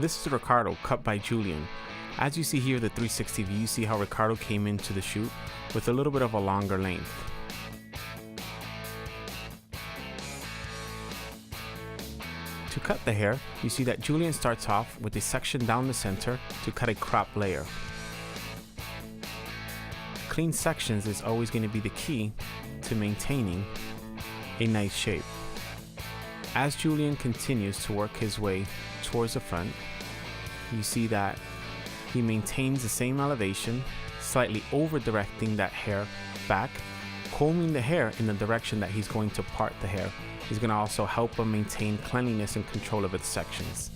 This is Ricardo cut by Julian. As you see here, the 360 view, you see how Ricardo came into the shoot with a little bit of a longer length. To cut the hair, you see that Julian starts off with a section down the center to cut a crop layer. Clean sections is always going to be the key to maintaining a nice shape. As Julian continues to work his way towards the front, you see that he maintains the same elevation, slightly over directing that hair back, combing the hair in the direction that he's going to part the hair. Is going to also help him maintain cleanliness and control of its sections.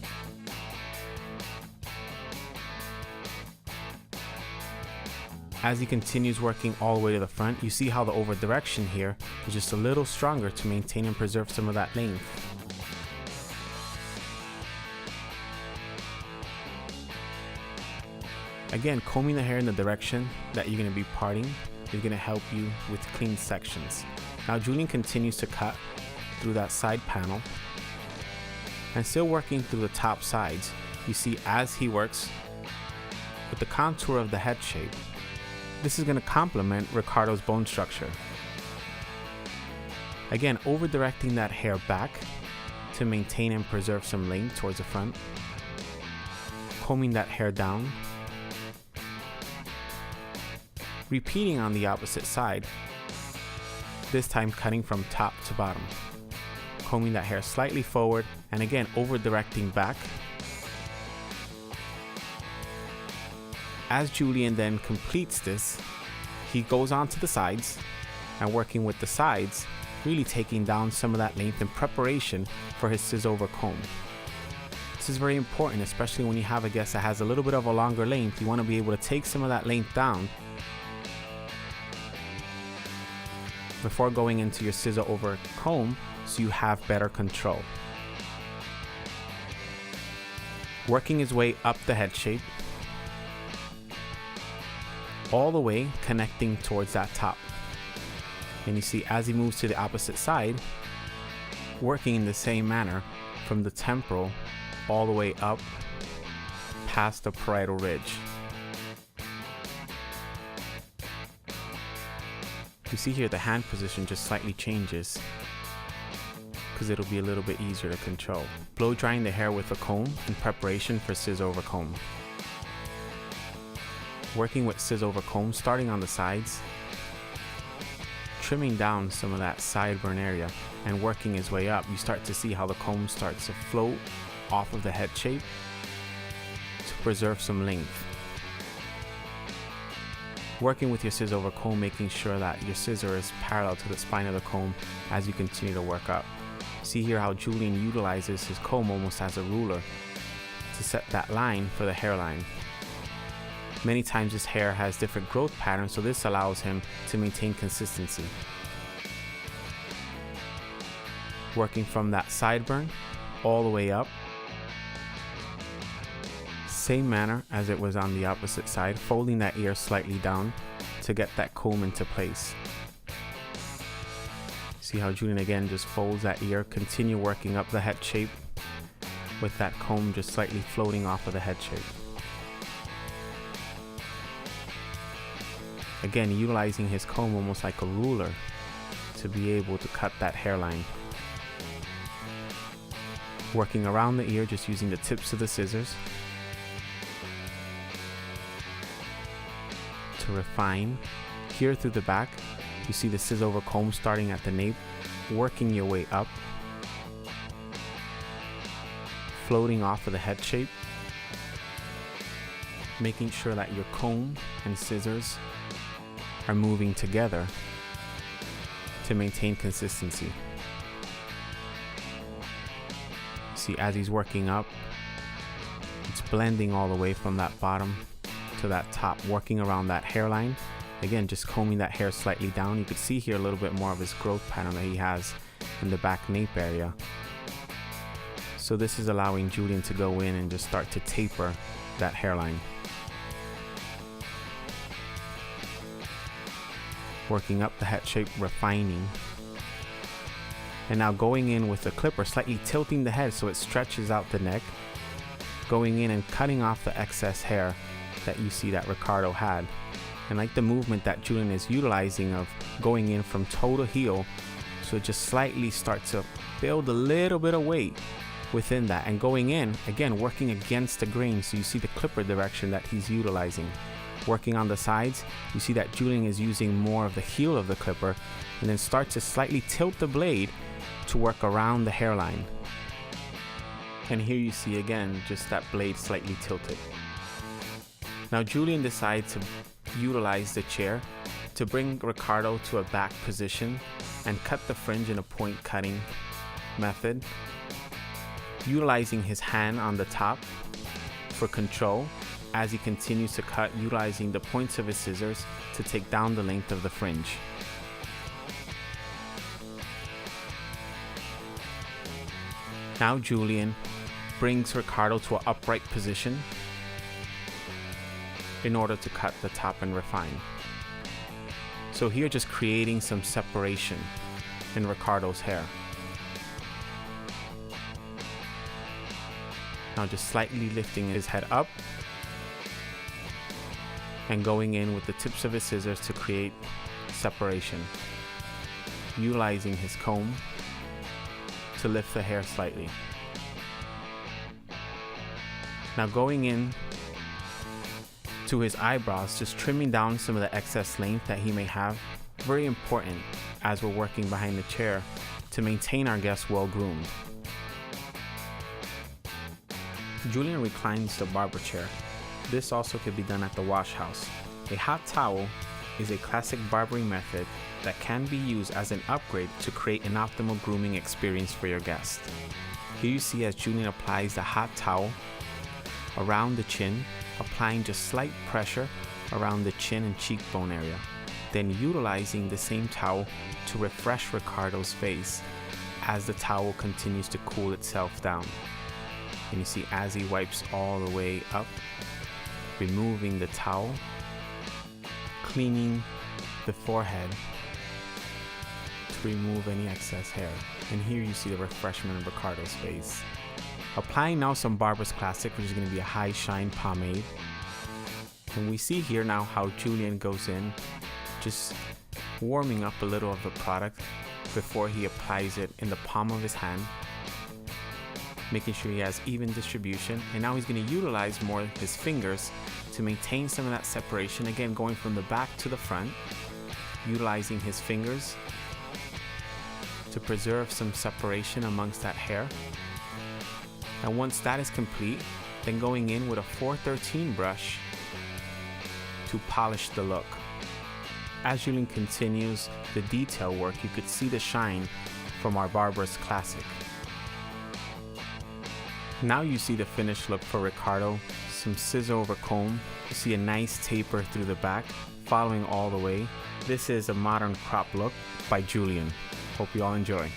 As he continues working all the way to the front, you see how the over direction here is just a little stronger to maintain and preserve some of that length. Again, combing the hair in the direction that you're going to be parting is going to help you with clean sections. Now Julian continues to cut through that side panel and still working through the top sides. You see as he works with the contour of the head shape, this is going to complement Ricardo's bone structure. Again, over directing that hair back to maintain and preserve some length towards the front, combing that hair down, repeating on the opposite side, this time cutting from top to bottom, combing that hair slightly forward and again over directing back. As Julian then completes this, he goes on to the sides and working with the sides, really taking down some of that length in preparation for his scissor over comb. This is very important, especially when you have a guest that has a little bit of a longer length. You want to be able to take some of that length down before going into your scissor over comb so you have better control. Working his way up the head shape, all the way connecting towards that top. And you see as he moves to the opposite side, working in the same manner from the temporal all the way up past the parietal ridge. You see here the hand position just slightly changes because it'll be a little bit easier to control. Blow drying the hair with a comb in preparation for scissor over comb. Working with scissor over comb, starting on the sides, trimming down some of that sideburn area and working his way up. You start to see how the comb starts to float off of the head shape to preserve some length. Working with your scissor over comb, making sure that your scissor is parallel to the spine of the comb as you continue to work up. See here how Julian utilizes his comb almost as a ruler to set that line for the hairline. Many times his hair has different growth patterns, so this allows him to maintain consistency. Working from that sideburn all the way up. Same manner as it was on the opposite side, folding that ear slightly down to get that comb into place. See how Julian again just folds that ear, continue working up the head shape with that comb just slightly floating off of the head shape. Again, utilizing his comb almost like a ruler to be able to cut that hairline. Working around the ear, just using the tips of the scissors to refine. Here through the back, you see the scissor over comb starting at the nape, working your way up, floating off of the head shape, making sure that your comb and scissors are moving together to maintain consistency. See, as he's working up, it's blending all the way from that bottom to that top, working around that hairline. Again, just combing that hair slightly down. You could see here a little bit more of his growth pattern that he has in the back nape area. So this is allowing Julian to go in and just start to taper that hairline. Working up the head shape, refining. And now going in with the clipper, slightly tilting the head so it stretches out the neck going in and cutting off the excess hair that you see that Ricardo had. And like the movement that Julian is utilizing of going in from toe to heel, so just slightly start to build a little bit of weight within that, and going in again, working against the grain. So you see the clipper direction that he's utilizing. Working on the sides, you see that Julian is using more of the heel of the clipper, and then start to slightly tilt the blade to work around the hairline. And here you see again just that blade slightly tilted. Now Julian decides to utilize the chair to bring Ricardo to a back position and cut the fringe in a point cutting method, utilizing his hand on the top for control as he continues to cut, utilizing the points of his scissors to take down the length of the fringe. Now Julian brings Ricardo to an upright position in order to cut the top and refine. So here just creating some separation in Ricardo's hair. Now just slightly lifting his head up and going in with the tips of his scissors to create separation, utilizing his comb to lift the hair slightly. Now going in to his eyebrows, just trimming down some of the excess length that he may have. Very important as we're working behind the chair to maintain our guests well groomed. Julian reclines the barber chair. This also could be done at the wash house. A hot towel is a classic barbering method that can be used as an upgrade to create an optimal grooming experience for your guest. Here you see as Julian applies the hot towel around the chin, applying just slight pressure around the chin and cheekbone area, then utilizing the same towel to refresh Ricardo's face as the towel continues to cool itself down. And you see as he wipes all the way up, removing the towel, cleaning the forehead to remove any excess hair. And here you see the refreshment of Ricardo's face. Applying now some Barber's Classic, which is going to be a high shine pomade. And we see here now how Julian goes in, just warming up a little of the product before he applies it in the palm of his hand, making sure he has even distribution. And now he's going to utilize more of his fingers to maintain some of that separation, again going from the back to the front, utilizing his fingers to preserve some separation amongst that hair. And once that is complete, then going in with a 413 brush to polish the look. As Julian continues the detail work, you could see the shine from our Barber's Classic. Now you see the finished look for Ricardo. Some scissor over comb. You see a nice taper through the back, following all the way. This is a modern crop look by Julian. Hope you all enjoy.